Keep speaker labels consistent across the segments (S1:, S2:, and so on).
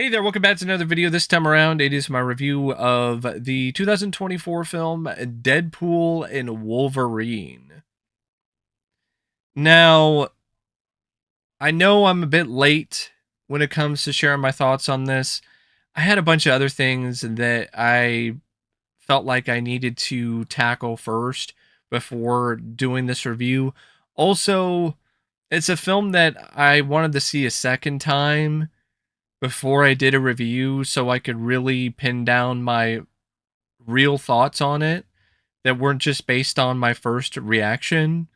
S1: Hey there, welcome back to another video. This time around, it is my review of the 2024 film Deadpool and Wolverine. Now, I know I'm a bit late when it comes to sharing my thoughts on this. I had a bunch of other things that I felt like I needed to tackle first before doing this review. Also, it's a film that I wanted to see a second time before I did a review so I could really pin down my real thoughts on it that weren't just based on my first reaction.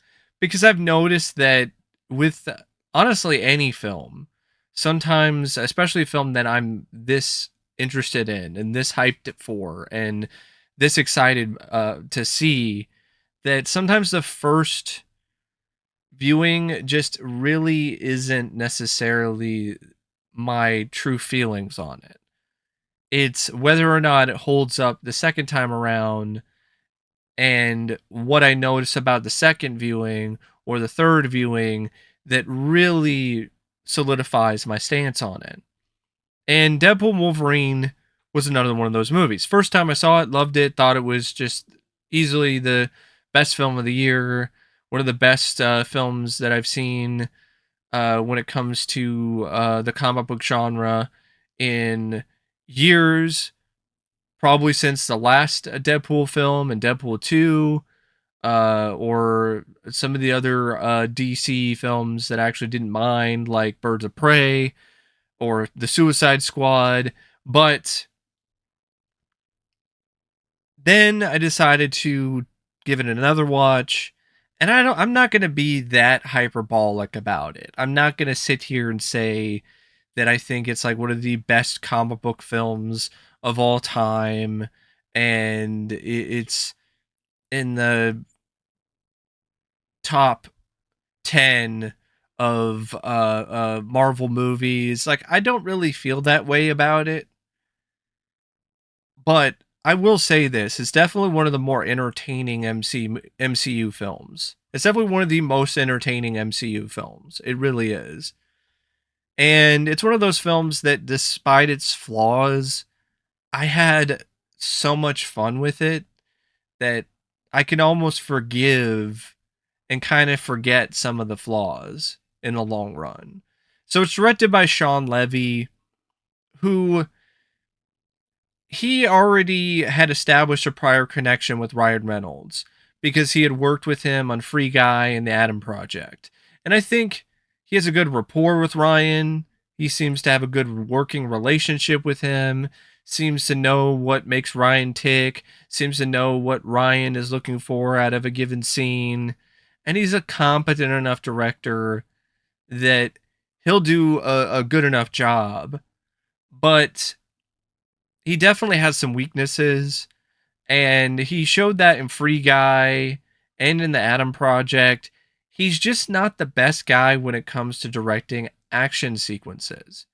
S1: Because I've noticed that with honestly any film, sometimes, especially a film that I'm this interested in and this hyped for and this excited to see, that sometimes the first viewing just really isn't necessarily my true feelings on it. It's whether or not it holds up the second time around and what I notice about the second viewing or the third viewing that really solidifies my stance on it. And Deadpool Wolverine was another one of those movies. First time I saw it, loved it, thought it was just easily the best film of the year, one of the best films that I've seen when it comes to the comic book genre in years, probably since the last Deadpool film and Deadpool 2, or some of the other DC films that I actually didn't mind, like Birds of Prey or The Suicide Squad. But then I decided to give it another watch. And I'm not going to be that hyperbolic about it. I'm not going to sit here and say that I think it's like one of the best comic book films of all time and it's in the top 10 of Marvel movies. Like, I don't really feel that way about it, but I will say this: it's definitely one of the more entertaining MCU films. It's definitely one of the most entertaining MCU films. It really is. And it's one of those films that, despite its flaws, I had so much fun with it that I can almost forgive and kind of forget some of the flaws in the long run. So it's directed by Shawn Levy, who he already had established a prior connection with Ryan Reynolds because he had worked with him on Free Guy and the Adam Project. And I think he has a good rapport with Ryan. He seems to have a good working relationship with him, seems to know what makes Ryan tick, seems to know what Ryan is looking for out of a given scene. And he's a competent enough director that he'll do a good enough job. But he definitely has some weaknesses, and he showed that in Free Guy and in the Adam Project. He's just not the best guy when it comes to directing action sequences.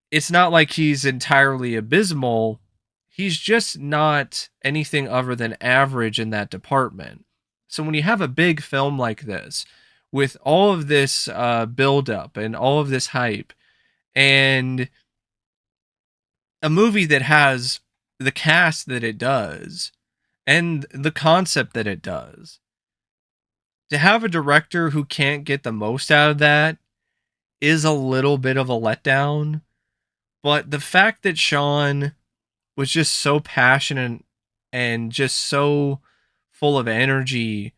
S1: It's not like he's entirely abysmal. He's just not anything other than average in that department. So when you have a big film like this, with all of this build up and all of this hype, and a movie that has the cast that it does and the concept that it does, to have a director who can't get the most out of that is a little bit of a letdown. But the fact that Shawn was just so passionate and just so full of energy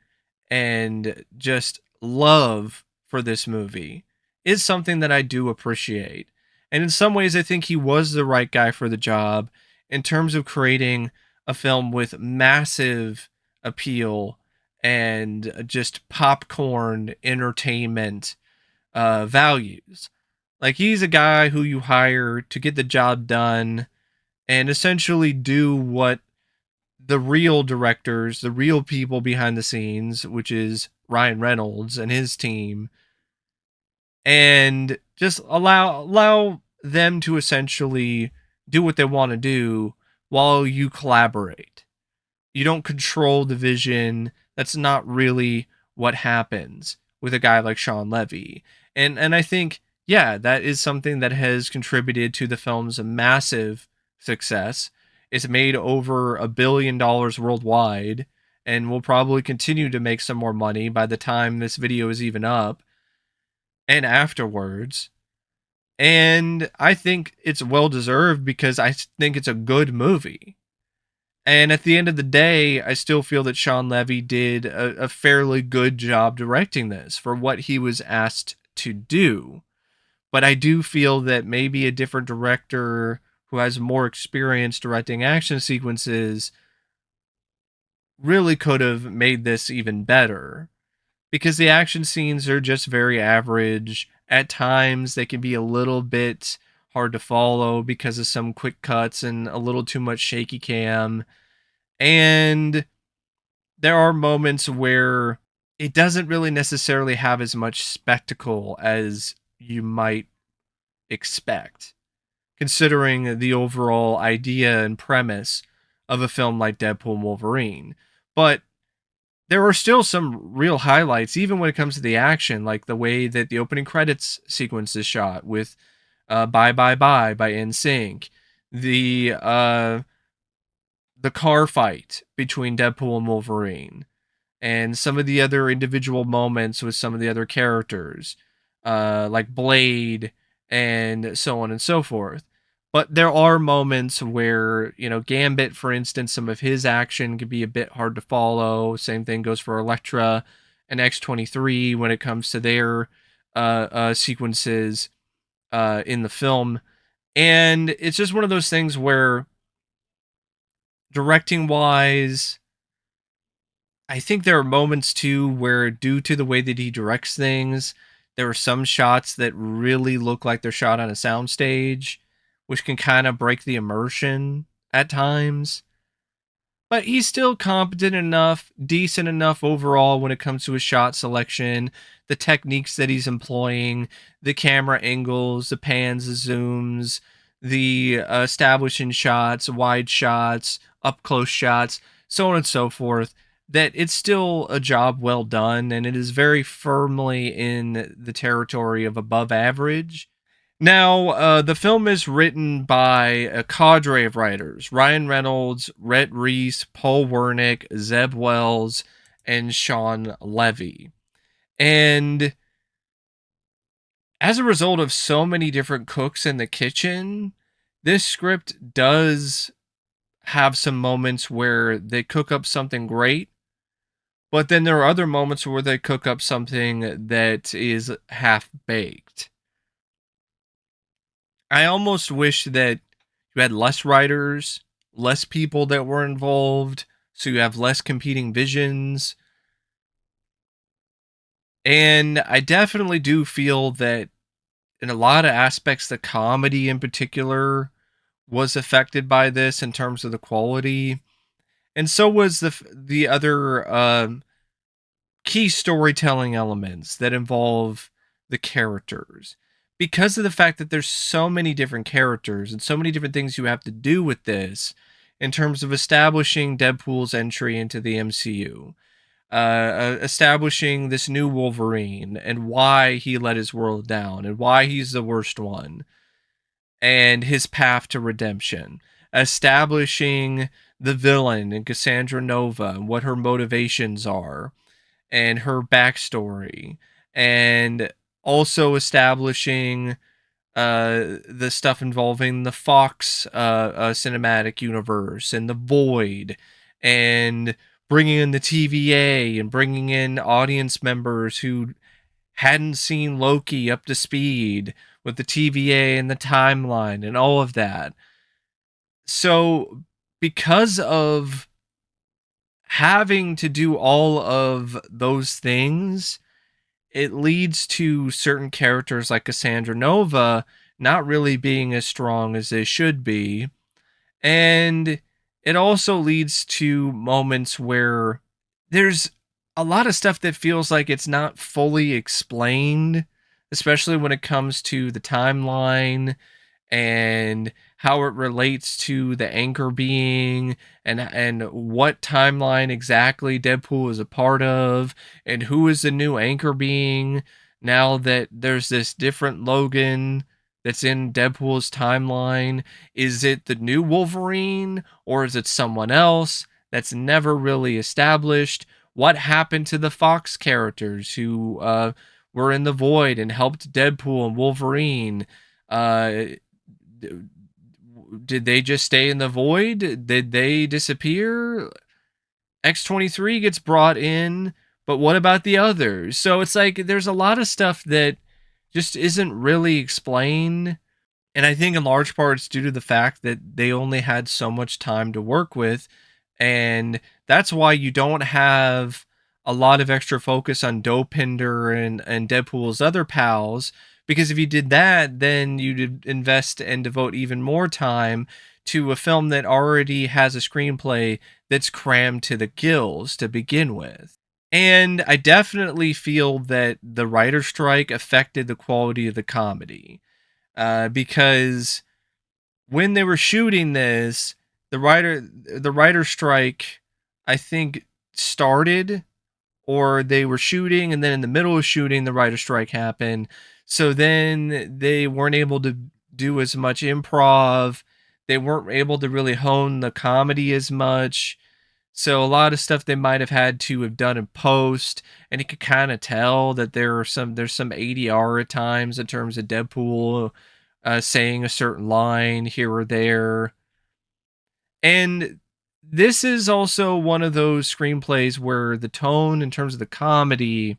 S1: and just love for this movie is something that I do appreciate. And in some ways, I think he was the right guy for the job in terms of creating a film with massive appeal and just popcorn entertainment values. Like, he's a guy who you hire to get the job done and essentially do what the real directors, the real people behind the scenes, which is Ryan Reynolds and his team, and just allow them to essentially do what they want to do while you collaborate. You don't control the vision. That's not really what happens with a guy like Shawn Levy. And I think, yeah, that is something that has contributed to the film's massive success. It's made over $1 billion worldwide and will probably continue to make some more money by the time this video is even up and afterwards. And I think it's well deserved because I think it's a good movie. And at the end of the day, I still feel that Shawn Levy did a fairly good job directing this for what he was asked to do. But I do feel that maybe a different director who has more experience directing action sequences really could have made this even better. Because the action scenes are just very average. At times, they can be a little bit hard to follow because of some quick cuts and a little too much shaky cam. And there are moments where it doesn't really necessarily have as much spectacle as you might expect, considering the overall idea and premise of a film like Deadpool Wolverine. But there are still some real highlights, even when it comes to the action, like the way that the opening credits sequence is shot with "Bye Bye Bye" by NSYNC, the car fight between Deadpool and Wolverine, and some of the other individual moments with some of the other characters, like Blade and so on and so forth. But there are moments where, Gambit, for instance, some of his action can be a bit hard to follow. Same thing goes for Elektra and X-23 when it comes to their sequences in the film. And it's just one of those things where, directing wise, I think there are moments too where, due to the way that he directs things, there are some shots that really look like they're shot on a soundstage, which can kind of break the immersion at times. But he's still competent enough, decent enough overall when it comes to his shot selection, the techniques that he's employing, the camera angles, the pans, the zooms, the establishing shots, wide shots, up close shots, so on and so forth. That it's still a job well done, and it is very firmly in the territory of above average. Now, the film is written by a cadre of writers: Ryan Reynolds, Rhett Reese, Paul Wernick, Zeb Wells, and Shawn Levy. And as a result of so many different cooks in the kitchen, this script does have some moments where they cook up something great, but then there are other moments where they cook up something that is half baked. I almost wish that you had less writers, less people that were involved, so you have less competing visions. And I definitely do feel that in a lot of aspects, the comedy in particular was affected by this in terms of the quality, and so was the other key storytelling elements that involve the characters. Because of the fact that there's so many different characters and so many different things you have to do with this in terms of establishing Deadpool's entry into the MCU, establishing this new Wolverine and why he let his world down and why he's the worst one, and his path to redemption, establishing the villain and Cassandra Nova and what her motivations are and her backstory, and also establishing the stuff involving the Fox cinematic universe and the Void, and bringing in the TVA and bringing in audience members who hadn't seen Loki up to speed with the TVA and the timeline and all of that. So, because of having to do all of those things, it leads to certain characters like Cassandra Nova not really being as strong as they should be. And it also leads to moments where there's a lot of stuff that feels like it's not fully explained, especially when it comes to the timeline and how it relates to the anchor being, and what timeline exactly Deadpool is a part of, and who is the new anchor being now that there's this different Logan that's in Deadpool's timeline? Is it the new Wolverine or is it someone else that's never really established? What happened to the Fox characters who were in the void and helped Deadpool and Wolverine? Uh, did they just stay in the void? Did they disappear? X-23 gets brought in, but what about the others? So it's like there's a lot of stuff that just isn't really explained. And I think in large part it's due to the fact that they only had so much time to work with. And that's why you don't have a lot of extra focus on Dopinder and Deadpool's other pals. Because if you did that, then you'd invest and devote even more time to a film that already has a screenplay that's crammed to the gills to begin with. And I definitely feel that the writer strike affected the quality of the comedy because when they were shooting this, the writer strike, I think, started, or they were shooting, and then in the middle of shooting, the writer strike happened. So then they weren't able to do as much improv. They weren't able to really hone the comedy as much. So a lot of stuff they might have had to have done in post, and you could kind of tell that there's some ADR at times in terms of Deadpool saying a certain line here or there. And this is also one of those screenplays where the tone in terms of the comedy,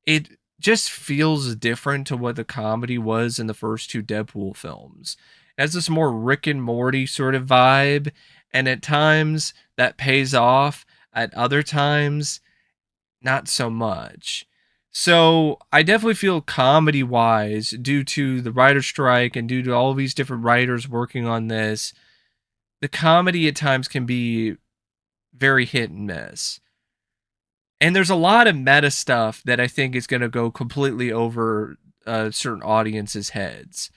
S1: it just feels different to what the comedy was in the first two Deadpool films. It has this more Rick and Morty sort of vibe, and at times that pays off, at other times, not so much. So I definitely feel comedy wise, due to the writer strike and due to all these different writers working on this, the comedy at times can be very hit and miss. And there's a lot of meta stuff that I think is going to go completely over certain audiences' heads.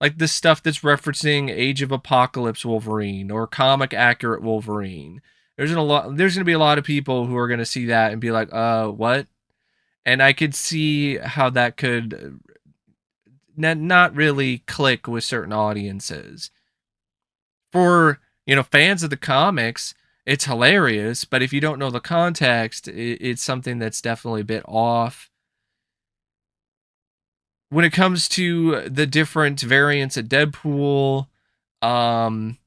S1: Like this stuff that's referencing Age of Apocalypse Wolverine or comic accurate Wolverine. There's going to be a lot of people who are going to see that and be like, what? And I could see how that could not really click with certain audiences. For, fans of the comics, it's hilarious, but if you don't know the context, it's something that's definitely a bit off. When it comes to the different variants of Deadpool, um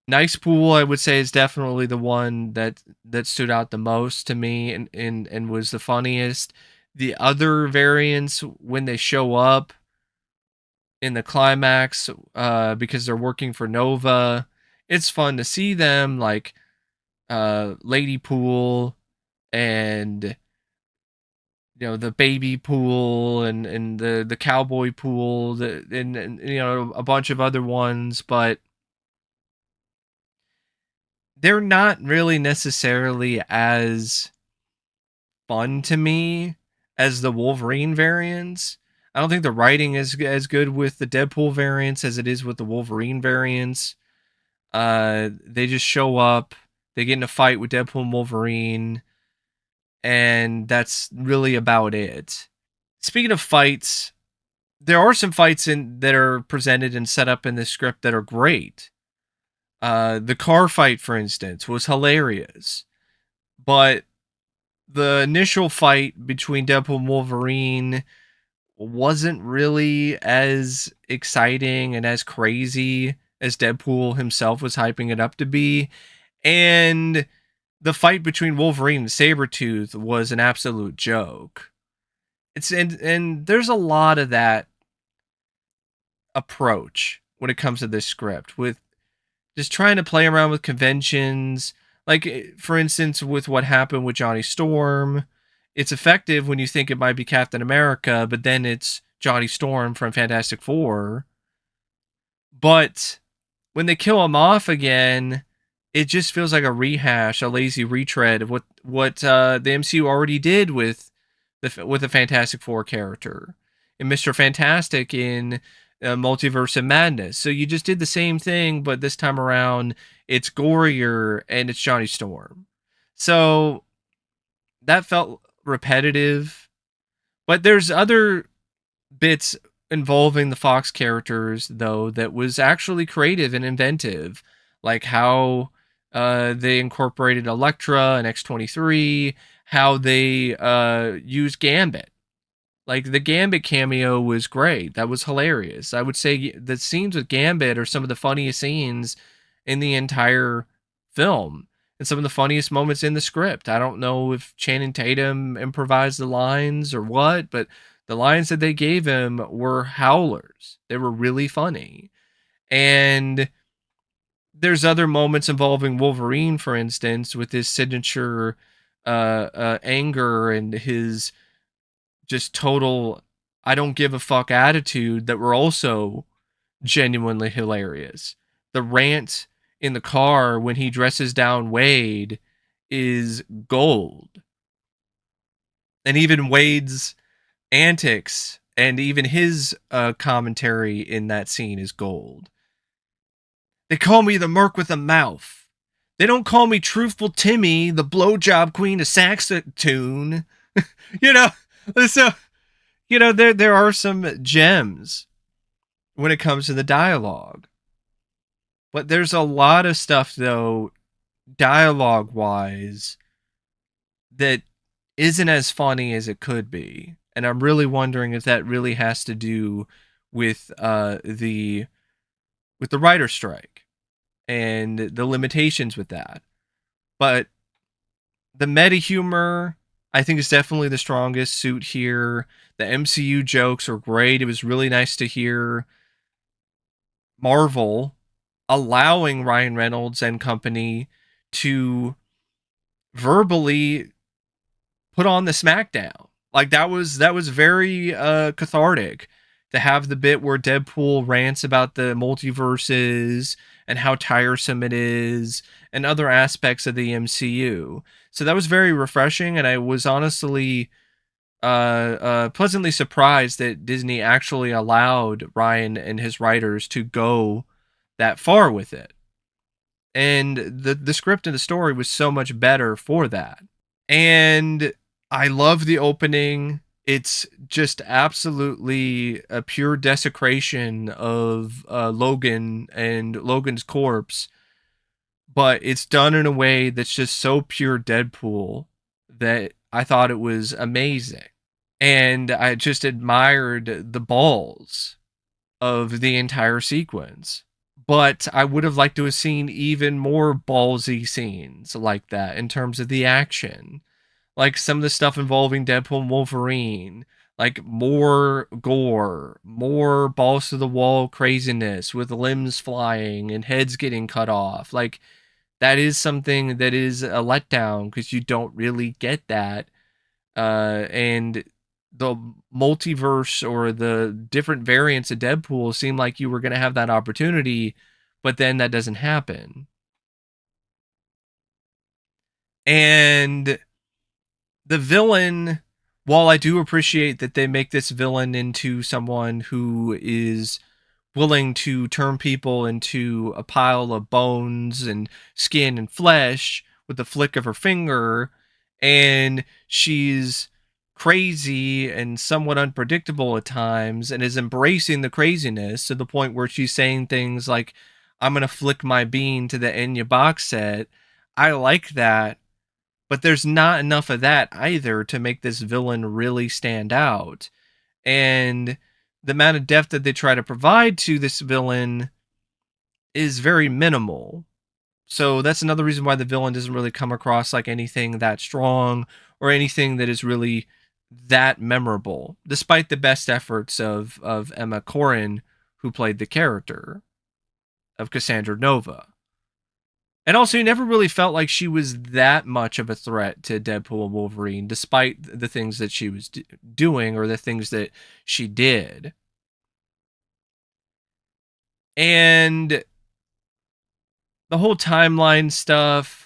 S1: Nice Pool, I would say, is definitely the one that stood out the most to me and was the funniest. The other variants, when they show up in the climax, because they're working for Nova, it's fun to see them, like Lady Pool and the baby pool and the cowboy pool, and a bunch of other ones, but they're not really necessarily as fun to me as the Wolverine variants. I don't think the writing is as good with the Deadpool variants as it is with the Wolverine variants. They just show up, they get in a fight with Deadpool and Wolverine, and that's really about it. Speaking of fights, there are some fights in that are presented and set up in this script that are great. The car fight, for instance, was hilarious, but the initial fight between Deadpool and Wolverine wasn't really as exciting and as crazy as Deadpool himself was hyping it up to be. And the fight between Wolverine and Sabretooth was an absolute joke. And there's a lot of that approach when it comes to this script, with just trying to play around with conventions. Like, for instance, with what happened with Johnny Storm, it's effective when you think it might be Captain America, but then it's Johnny Storm from Fantastic Four. But when they kill him off again, it just feels like a rehash, a lazy retread of what the MCU already did with the Fantastic Four character and Mister Fantastic in Multiverse of Madness. So you just did the same thing, but this time around it's gorier and it's Johnny Storm. So that felt repetitive. But there's other bits involving the Fox characters, though, that was actually creative and inventive, like how they incorporated Elektra and X-23, how they used Gambit. Like the Gambit cameo was great. That was hilarious. I would say the scenes with Gambit are some of the funniest scenes in the entire film and some of the funniest moments in the script. I don't know if Channing Tatum improvised the lines or what, but the lines that they gave him were howlers. They were really funny. And there's other moments involving Wolverine, for instance, with his signature anger and his just total I don't give a fuck attitude that were also genuinely hilarious. The rant in the car when he dresses down Wade is gold. And even Wade's antics and even his commentary in that scene is gold. They call me the Merc with a mouth. They don't call me Truthful Timmy, the blowjob queen of Saxatoon. you know, so there are some gems when it comes to the dialogue. But there's a lot of stuff though, dialogue wise, that isn't as funny as it could be. And I'm really wondering if that really has to do with the writer strike and the limitations with that. But the meta humor, I think, is definitely the strongest suit here. The MCU jokes are great. It was really nice to hear Marvel allowing Ryan Reynolds and company to verbally put on the SmackDown. Like that was very cathartic to have the bit where Deadpool rants about the multiverses and how tiresome it is and other aspects of the MCU. So that was very refreshing, and I was honestly pleasantly surprised that Disney actually allowed Ryan and his writers to go that far with it. And the script and the story was so much better for that. And I love the opening. It's just absolutely a pure desecration of Logan and Logan's corpse, but it's done in a way that's just so pure Deadpool that I thought it was amazing. And I just admired the balls of the entire sequence. But I would have liked to have seen even more ballsy scenes like that in terms of the action. Like some of the stuff involving Deadpool and Wolverine, like more gore, more balls to the wall craziness with limbs flying and heads getting cut off. Like that is something that is a letdown because you don't really get that. And the multiverse or the different variants of Deadpool seem like you were going to have that opportunity, but then that doesn't happen. And the villain, while I do appreciate that they make this villain into someone who is willing to turn people into a pile of bones and skin and flesh with the flick of her finger, and she's crazy and somewhat unpredictable at times and is embracing the craziness to the point where she's saying things like, I'm going to flick my bean to the Enya box set. I like that, but there's not enough of that either to make this villain really stand out. And the amount of depth that they try to provide to this villain is very minimal. So that's another reason why the villain doesn't really come across like anything that strong or anything that is really that memorable, despite the best efforts of Emma Corin, who played the character of Cassandra Nova. And also, you never really felt like she was that much of a threat to Deadpool and Wolverine, despite the things that she was doing or the things that she did. And the whole timeline stuff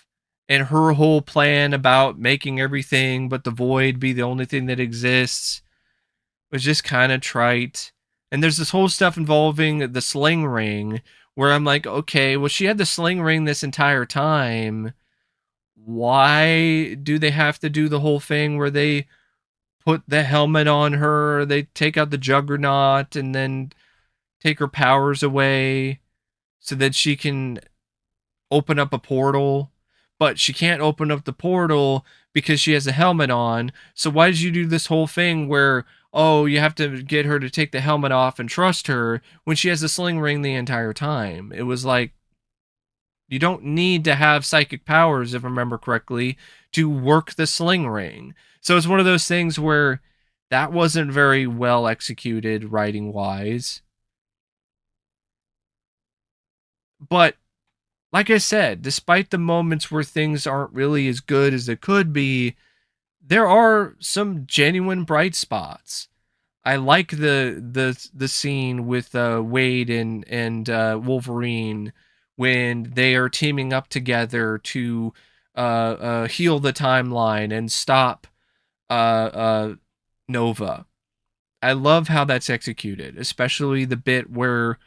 S1: and her whole plan about making everything but the void be the only thing that exists was just kind of trite. And there's this whole stuff involving the sling ring where I'm like, okay, well, she had the sling ring this entire time. Why do they have to do the whole thing where they put the helmet on her, they take out the Juggernaut and then take her powers away so that she can open up a portal, but she can't open up the portal because she has a helmet on. So why did you do this whole thing where, oh, you have to get her to take the helmet off and trust her when she has a sling ring the entire time? It was like, you don't need to have psychic powers, if I remember correctly, to work the sling ring. So it's one of those things where that wasn't very well executed writing wise. But like I said, despite the moments where things aren't really as good as it could be, there are some genuine bright spots. I like the scene with Wade and Wolverine when they are teaming up together to heal the timeline and stop uh, uh, Nova. I love how that's executed, especially the bit where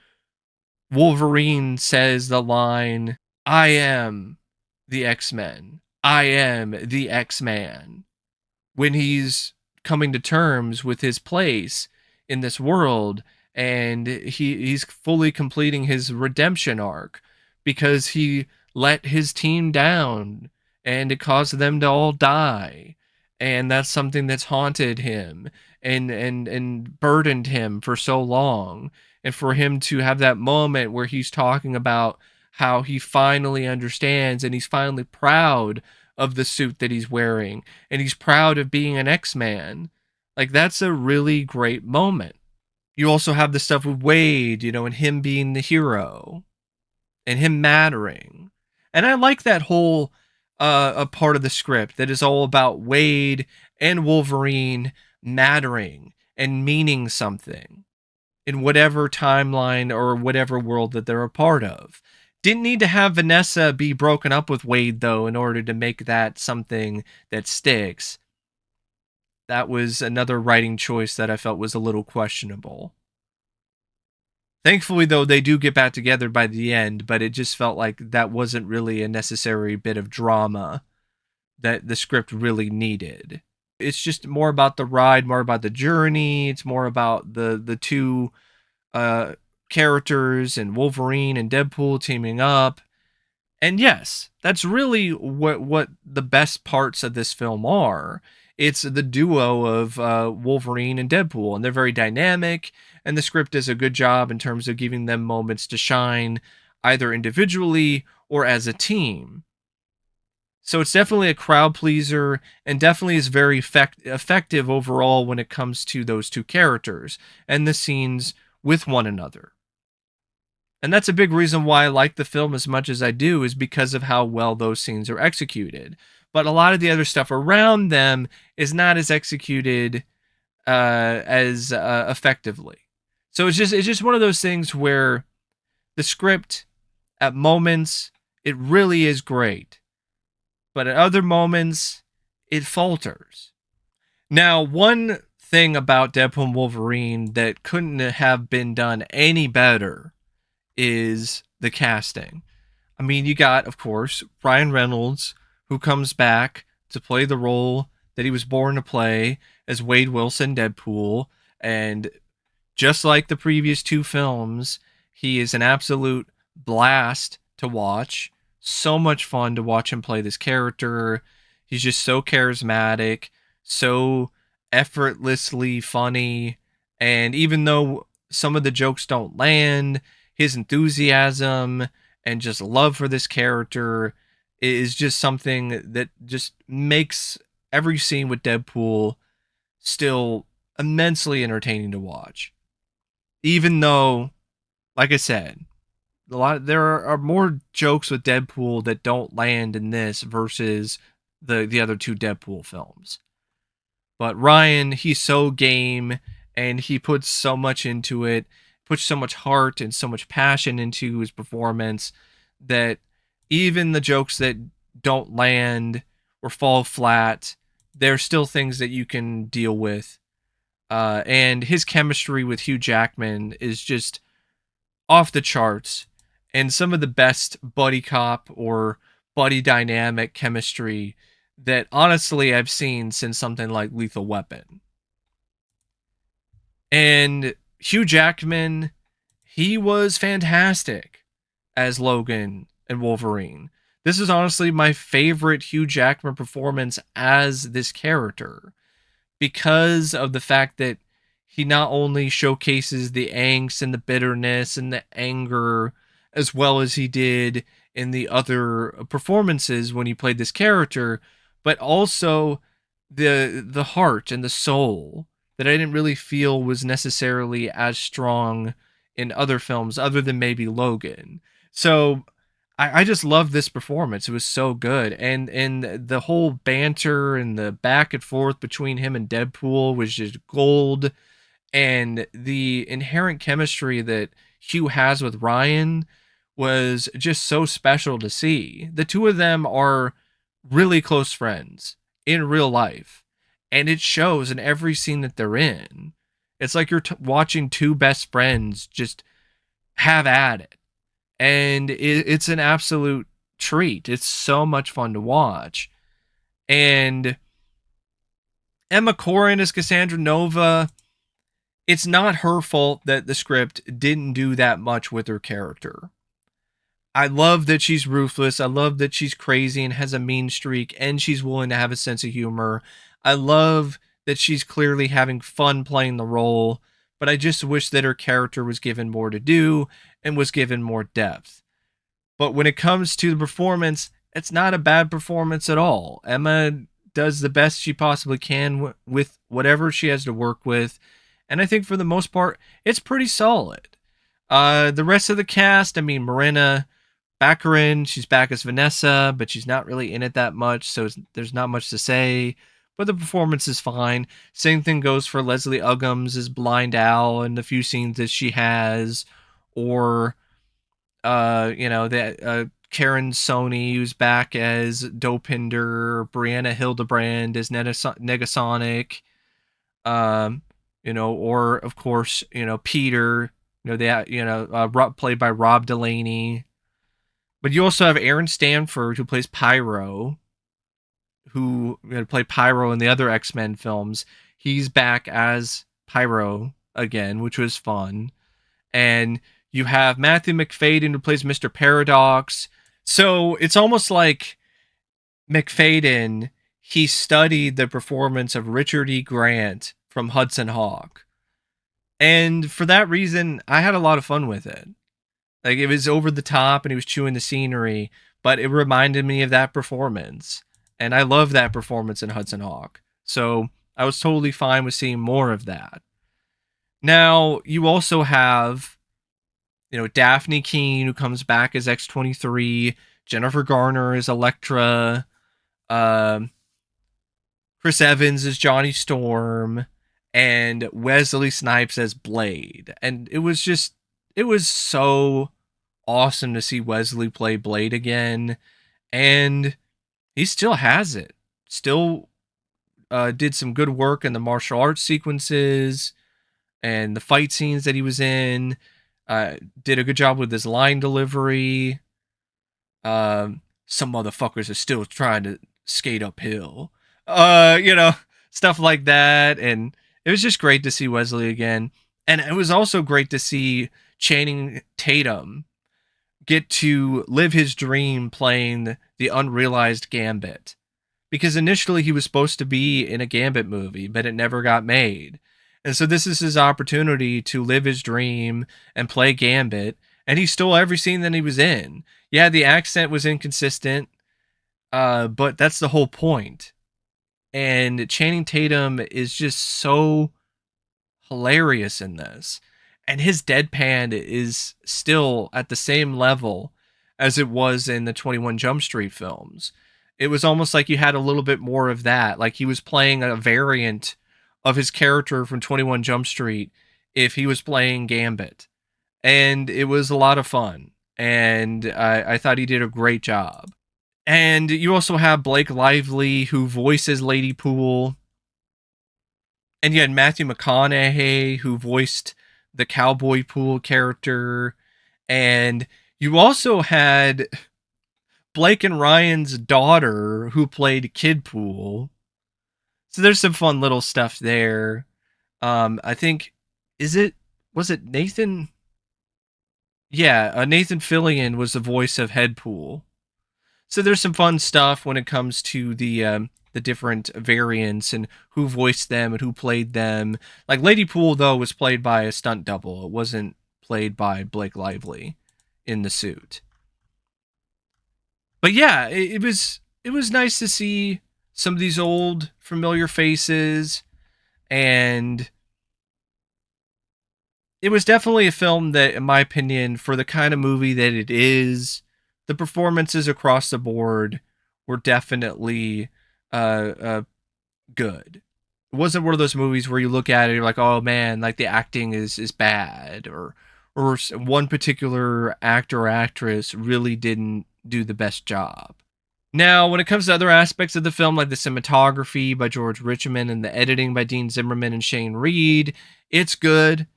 S1: Wolverine says the line, "I am the X-Men. I am the X-Man." When he's coming to terms with his place in this world, and he's fully completing his redemption arc because he let his team down and it caused them to all die, and that's something that's haunted him and burdened him for so long. And for him to have that moment where he's talking about how he finally understands and he's finally proud of the suit that he's wearing and he's proud of being an X-Man. Like, that's a really great moment. You also have the stuff with Wade, and him being the hero and him mattering. And I like that whole a part of the script that is all about Wade and Wolverine mattering and meaning something in whatever timeline or whatever world that they're a part of. Didn't need to have Vanessa be broken up with Wade, though, in order to make that something that sticks. That was another writing choice that I felt was a little questionable. Thankfully, though, they do get back together by the end, but it just felt like that wasn't really a necessary bit of drama that the script really needed. It's just more about the ride, more about the journey. It's more about the two uh, characters and Wolverine and Deadpool teaming up. And yes, that's really what the best parts of this film are. It's the duo of Wolverine and Deadpool, and they're very dynamic. And the script does a good job in terms of giving them moments to shine, either individually or as a team. So it's definitely a crowd pleaser, and definitely is very effective overall when it comes to those two characters and the scenes with one another. And that's a big reason why I like the film as much as I do, is because of how well those scenes are executed. But a lot of the other stuff around them is not as executed as effectively. So it's just one of those things where the script at moments it really is great, but at other moments it falters. Now, one thing about Deadpool and Wolverine that couldn't have been done any better is the casting. I mean, you got, of course, Ryan Reynolds, who comes back to play the role that he was born to play as Wade Wilson, Deadpool. And just like the previous two films, he is an absolute blast to watch. So much fun to watch him play this character. He's just so charismatic, so effortlessly funny. And even though some of the jokes don't land, his enthusiasm and just love for this character is just something that just makes every scene with Deadpool still immensely entertaining to watch. Even though, like I said, there are more jokes with Deadpool that don't land in this versus the other two Deadpool films. But Ryan, he's so game and he puts so much into it, puts so much heart and so much passion into his performance that even the jokes that don't land or fall flat, they're still things that you can deal with. And his chemistry with Hugh Jackman is just off the charts, and some of the best buddy cop or buddy dynamic chemistry that honestly I've seen since something like Lethal Weapon. And Hugh Jackman, he was fantastic as Logan and Wolverine. This is honestly my favorite Hugh Jackman performance as this character because of the fact that he not only showcases the angst and the bitterness and the anger as well as he did in the other performances when he played this character, but also the heart and the soul that I didn't really feel was necessarily as strong in other films other than maybe Logan. So I just loved this performance. It was so good. And the whole banter and the back and forth between him and Deadpool was just gold. And the inherent chemistry that Hugh has with Ryan was just so special to see. The two of them are really close friends in real life, and it shows in every scene that they're in. It's like you're watching two best friends just have at it, and it's an absolute treat. It's so much fun to watch. And Emma Corrin as Cassandra Nova, it's not her fault that the script didn't do that much with her character. I love that she's ruthless. I love that she's crazy and has a mean streak and she's willing to have a sense of humor. I love that she's clearly having fun playing the role, but I just wish that her character was given more to do and was given more depth. But when it comes to the performance, it's not a bad performance at all. Emma does the best she possibly can with whatever she has to work with. And I think for the most part, it's pretty solid. The rest of the cast, I mean, Morena Baccarin, she's back as Vanessa, but she's not really in it that much, so there's not much to say. But the performance is fine. Same thing goes for Leslie Uggams as Blind Owl and the few scenes that she has, or that Karen Sony, who's back as Dopinder, Brianna Hildebrand as Negasonic, or of course, Peter, played by Rob Delaney. But you also have Aaron Stanford, who plays Pyro, who played Pyro in the other X-Men films. He's back as Pyro again, which was fun. And you have Matthew Macfadyen, who plays Mr. Paradox. So it's almost like Macfadyen, he studied the performance of Richard E. Grant from Hudson Hawk. And for that reason, I had a lot of fun with it. Like, it was over the top and he was chewing the scenery, but it reminded me of that performance. And I love that performance in Hudson Hawk. So I was totally fine with seeing more of that. Now, you also have, Daphne Keene, who comes back as X-23, Jennifer Garner as Elektra, Chris Evans as Johnny Storm, and Wesley Snipes as Blade. And it was so awesome to see Wesley play Blade again. And he still has it. Still did some good work in the martial arts sequences and the fight scenes that he was in. Did a good job with his line delivery. Some motherfuckers are still trying to skate uphill. Stuff like that. And it was just great to see Wesley again. And it was also great to see Channing Tatum get to live his dream playing the unrealized Gambit. Because initially he was supposed to be in a Gambit movie, but it never got made. And so this is his opportunity to live his dream and play Gambit. And he stole every scene that he was in. Yeah, the accent was inconsistent, but that's the whole point. And Channing Tatum is just so hilarious in this. And his deadpan is still at the same level as it was in the 21 Jump Street films. It was almost like you had a little bit more of that. Like he was playing a variant of his character from 21 Jump Street if he was playing Gambit. And it was a lot of fun. And I thought he did a great job. And you also have Blake Lively, who voices Lady Pool. And you had Matthew McConaughey, who voiced the Cowboy Pool character. And you also had Blake and Ryan's daughter, who played Kid Pool. So there's some fun little stuff there. I think is it was it Nathan? Yeah, Nathan Fillion was the voice of Headpool. So there's some fun stuff when it comes to the different variants and who voiced them and who played them. Like Lady Pool though was played by a stunt double. It wasn't played by Blake Lively in the suit. But yeah, it was nice to see some of these old familiar faces, and it was definitely a film that, in my opinion, for the kind of movie that it is, the performances across the board were definitely uh, good. It wasn't one of those movies where you look at it, you're like, oh man, like the acting is bad, or one particular actor or actress really didn't do the best job. Now, when it comes to other aspects of the film, like the cinematography by George Richmond and the editing by Dean Zimmerman and Shane Reed, it's good.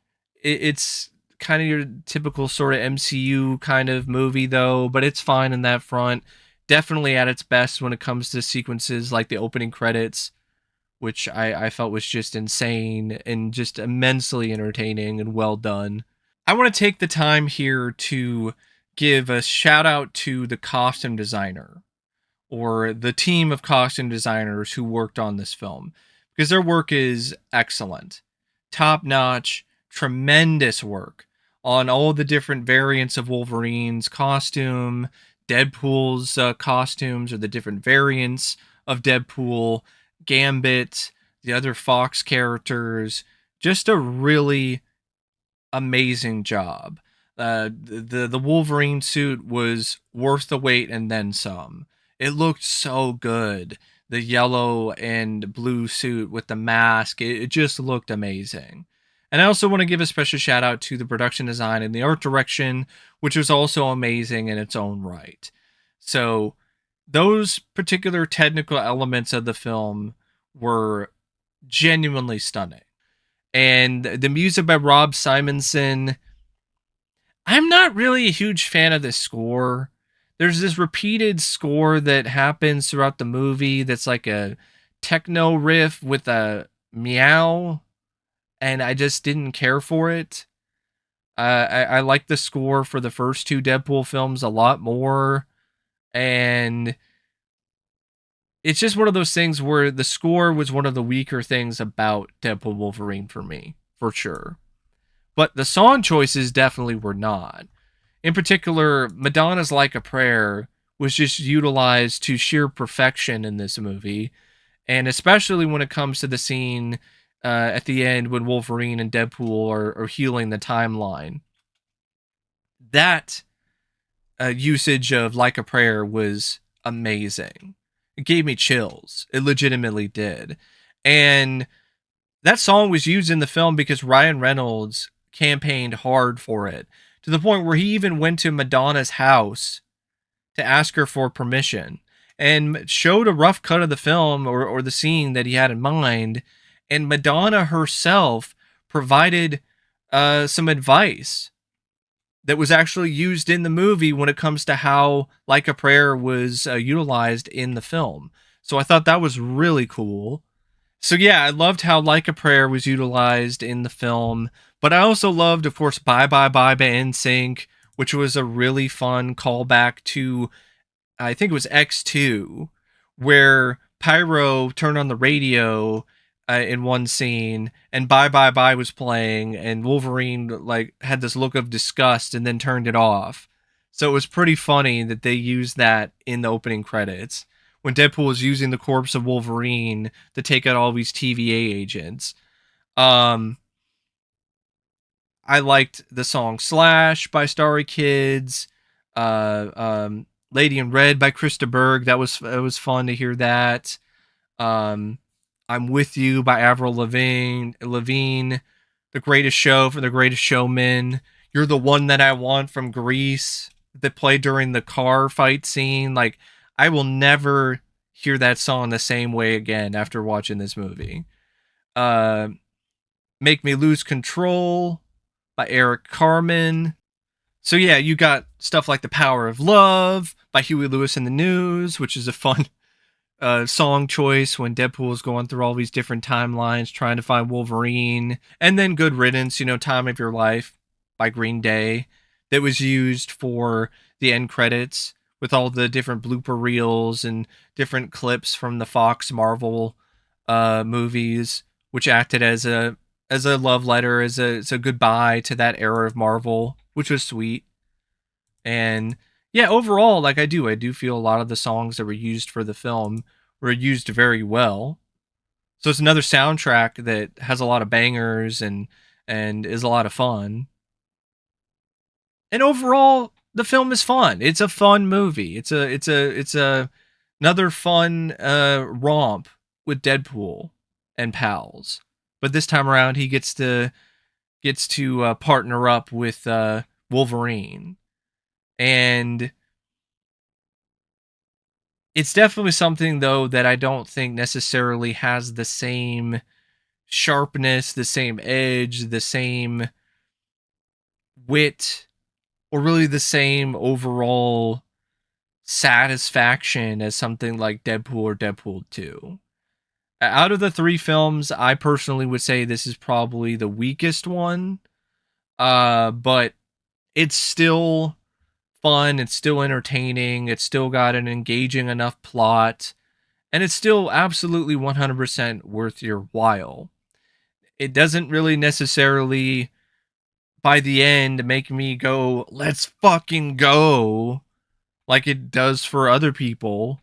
S1: It's kind of your typical sort of MCU kind of movie, though, but it's fine in that front. Definitely at its best when it comes to sequences like the opening credits, which I felt was just insane and just immensely entertaining and well done. I want to take the time here to give a shout out to the costume designer or the team of costume designers who worked on this film because their work is excellent. Top notch, tremendous work on all the different variants of Wolverine's costume, Deadpool's costumes, or the different variants of Deadpool, Gambit, the other Fox characters. Just a really amazing job. The Wolverine suit was worth the wait and then some. It looked so good. The yellow and blue suit with the mask, it just looked amazing. And I also want to give a special shout out to the production design and the art direction, which was also amazing in its own right. So, those particular technical elements of the film were genuinely stunning. And the music by Rob Simonson, I'm not really a huge fan of the score. There's this repeated score that happens throughout the movie that's like a techno riff with a meow, and I just didn't care for it. I like the score for the first two Deadpool films a lot more, and it's just one of those things where the score was one of the weaker things about Deadpool Wolverine for me, for sure. But the song choices definitely were not. In particular, Madonna's Like a Prayer was just utilized to sheer perfection in this movie, and especially when it comes to the scene at the end when Wolverine and Deadpool are healing the timeline. That usage of Like a Prayer was amazing. It gave me chills. It legitimately did. And that song was used in the film because Ryan Reynolds campaigned hard for it to the point where he even went to Madonna's house to ask her for permission and showed a rough cut of the film or the scene that he had in mind. And Madonna herself provided some advice that was actually used in the movie when it comes to how Like a Prayer was utilized in the film. So I thought that was really cool. So yeah, I loved how Like a Prayer was utilized in the film, but I also loved, of course, Bye Bye Bye by NSYNC, which was a really fun callback to, I think it was X2, where Pyro turned on the radio in one scene, and Bye Bye Bye was playing, and Wolverine like had this look of disgust and then turned it off. So it was pretty funny that they used that in the opening credits when Deadpool was using the corpse of Wolverine to take out all these TVA agents. Um, I liked the song Slash by Starry Kids. Lady in Red by Krista Berg. It was fun to hear that. Um, I'm With You by Avril Lavigne. The Greatest Show from The Greatest Showman. You're the One That I Want from Grease that played during the car fight scene. Like, I will never hear that song the same way again after watching this movie. Uh, Make Me Lose Control by Eric Carmen. So yeah, you got stuff like The Power of Love by Huey Lewis and the News, which is a fun song choice when Deadpool is going through all these different timelines trying to find Wolverine, and then Good Riddance, Time of Your Life by Green Day, that was used for the end credits with all the different blooper reels and different clips from the Fox Marvel movies, which acted as a love letter, as a goodbye to that era of Marvel, which was sweet. And yeah, overall, like I do feel a lot of the songs that were used for the film were used very well. So it's another soundtrack that has a lot of bangers and is a lot of fun. And overall, the film is fun. It's a fun movie. It's a another fun romp with Deadpool and pals. But this time around, he gets to partner up with Wolverine, and it's definitely something though that I don't think necessarily has the same sharpness, the same edge, the same wit, or really the same overall satisfaction as something like Deadpool or Deadpool 2. Out of the three films, I personally would say this is probably the weakest one. But it's still fun, it's still entertaining, it's still got an engaging enough plot, and it's still absolutely 100% worth your while. It doesn't really necessarily, by the end, make me go, let's fucking go, like it does for other people,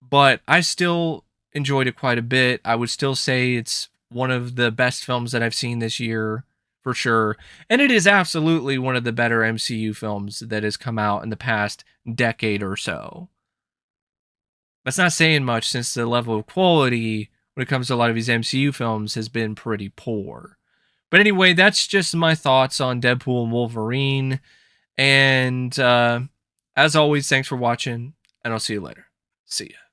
S1: but I still enjoyed it quite a bit. I would still say it's one of the best films that I've seen this year, for sure. And it is absolutely one of the better MCU films that has come out in the past decade or so. That's not saying much since the level of quality when it comes to a lot of these MCU films has been pretty poor. But anyway, that's just my thoughts on Deadpool and Wolverine. And as always, thanks for watching, and I'll see you later. See ya.